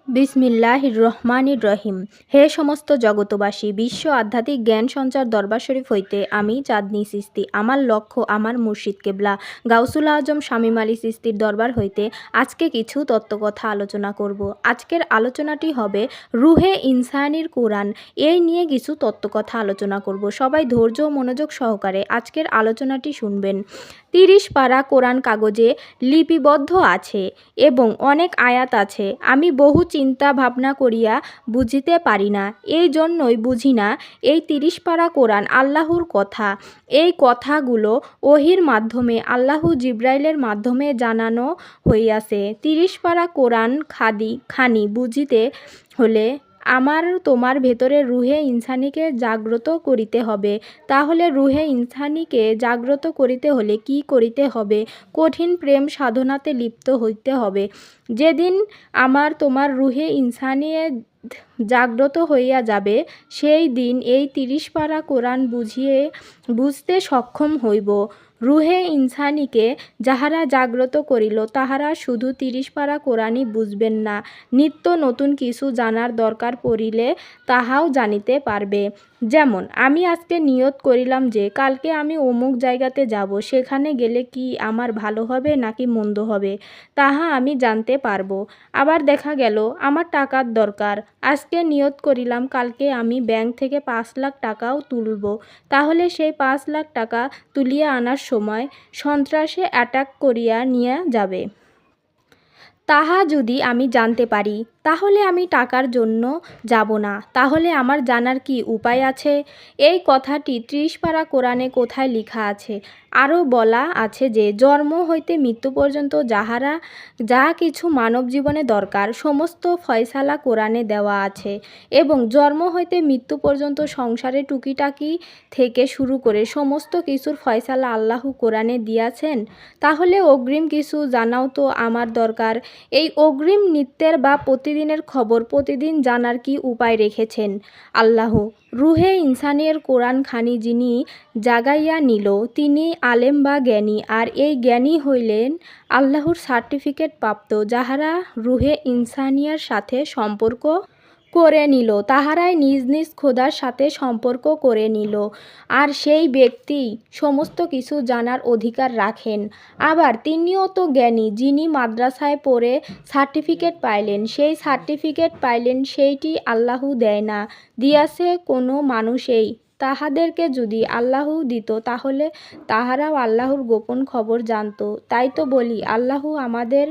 বিসমিল্লাহির রহমানির রহিম। হে সমস্ত জগতবাসী, বিশ্ব আধ্যাত্মিক জ্ঞান সঞ্চার দরবার শরীফ হইতে আমি চাঁদনী চিশতি আমার লক্ষ্য আমার মুর্শিদ কেবলা গাউসুল আজম শামীম আলী চিশতির দরবার হইতে আজকে কিছু তত্ত্বকথা আলোচনা করব। আজকের আলোচনাটি হবে রুহে ইনসানির কোরআন। এই নিয়ে কিছু তত্ত্বকথা আলোচনা করব। সবাই ধৈর্য ও মনোযোগ সহকারে আজকের আলোচনাটি শুনবেন। 30 পারা কোরআন কাগজে লিপিবদ্ধ আছে এবং অনেক আয়াত আছে। আমি বহু চিন্তা ভাবনা করিয়া বুঝিতে পারি না, এই জন্যই বুঝি না এই 30 পারা কোরআন আল্লাহর কথা। এই কথাগুলো ওহির মাধ্যমে আল্লাহ জিব্রাইলের মাধ্যমে জানানো হইয়াছে। 30 পারা কোরআন খানি বুঝিতে হলে আমার তোমার ভেতরে রুহে ইনসানিকে জাগ্রত করিতে হবে। তাহলে রুহে ইনসানিকে জাগ্রত করিতে হলে কি করিতে হবে? কঠিন প্রেম সাধনাতে লিপ্ত হইতে হবে। যেদিন আমার তোমার রুহে ইনসানিয়ে জাগ্রত হইয়া যাবে, সেই দিন এই 30 পারা কোরআন বুঝতে সক্ষম হইব। রুহে ইনসানিকে যাহারা জাগ্রত করিল তাহারা শুধু 30 পারা কোরআনই বুঝবেন না, নিত্য নতুন কিছু জানার দরকার পড়িলে তাহাও জানিতে পারবে। যেমন আমি আজকে নিয়ত করিলাম যে কালকে আমি অমুক জায়গাতে যাব, সেখানে গেলে কি আমার ভালো হবে নাকি মন্দ হবে তাহা আমি জানতে পারবো। আবার দেখা গেল আমার টাকার দরকার, আজকে নিয়ত করিলাম কালকে আমি ব্যাংক থেকে 5 লাখ টাকাও তুলব, তাহলে সেই 5 লাখ টাকা তুলিয়া আনার সময় সন্ত্রাসে অ্যাটাক করিয়া নিয়ে যাবে। তাহা যদি আমি জানতে পারি, তাহলে আমি টাকার জন্য যাব না। তাহলে আমার জানার কি উপায় আছে? এই কথাটি 30 পারা কোরআনে কোথায় লেখা আছে? আরও বলা আছে যে জন্ম হইতে মৃত্যু পর্যন্ত যা কিছু মানব জীবনে দরকার সমস্ত ফয়সালা কোরআনে দেওয়া আছে। এবং জন্ম হইতে মৃত্যু পর্যন্ত সংসারে টুকিটাকি থেকে শুরু করে সমস্ত কিছুর ফয়সালা আল্লাহ কোরআনে দিয়াছেন। তাহলে অগ্রিম কিছু জানাও তো আমার দরকার। এই অগ্রিম নিত্যের বা প্রতিদিনের খবর প্রতিদিন জানার কি উপায় রেখেছেন আল্লাহ? রুহে ইনসানের কোরআন খানি যিনি জাগাইয়া নিল তিনি আলেম বা জ্ঞানী, আর এই জ্ঞানী হইলেন আল্লাহর সার্টিফিকেট প্রাপ্ত। যাহারা রুহে ইনসানিয়ার সাথে সম্পর্ক করে নিল তাহারাই নিজ নিজ খোদার সাথে সম্পর্ক করে নিল, আর সেই ব্যক্তি সমস্ত কিছু জানার অধিকার রাখেন। আবার তিনিও তো জ্ঞানী, যিনি মাদ্রাসায় পড়ে সার্টিফিকেট পাইলেন, সেই সার্টিফিকেট পাইলেন সেইটি আল্লাহ দেয় না, দিয়াছে কোনো মানুষেই। তাহাদেরকে যদি আল্লাহ দিত তাহলে তাহারাও আল্লাহর গোপন খবর জানত। তাই তো বলি আল্লাহ আমাদের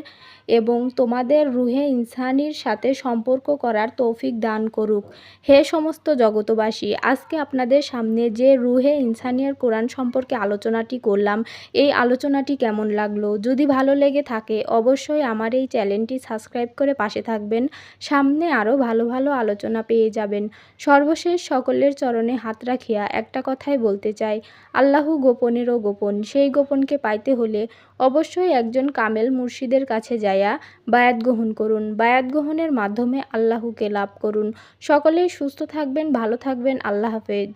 এবং তোমাদের রুহে ইনসানির সাথে সম্পর্ক করার তৌফিক দান করুক। হে সমস্ত জগতবাসী, আজকে আপনাদের সামনে যে রুহে ইনসানিয়ার কোরআন সম্পর্কে আলোচনাটি করলাম, এই আলোচনাটি কেমন লাগলো? যদি ভালো লেগে থাকে অবশ্যই আমার এই চ্যানেলটি সাবস্ক্রাইব করে পাশে থাকবেন। সামনে আরও ভালো ভালো আলোচনা পেয়ে যাবেন। সর্বশেষ সকলের চরণে হাত রাখিয়া একটা কথাই বলতে চাই, আল্লাহ গোপনেরও গোপন। সেই গোপনকে পাইতে হলে অবশ্যই একজন কামেল মুর্শিদের কাছে যাইয়া বায়াত গ্রহণ করুন। বায়াত গ্রহণের মাধ্যমে আল্লাহকে লাভ করুন। সকলেই সুস্থ থাকবেন, ভালো থাকবেন। আল্লাহ হাফেজ।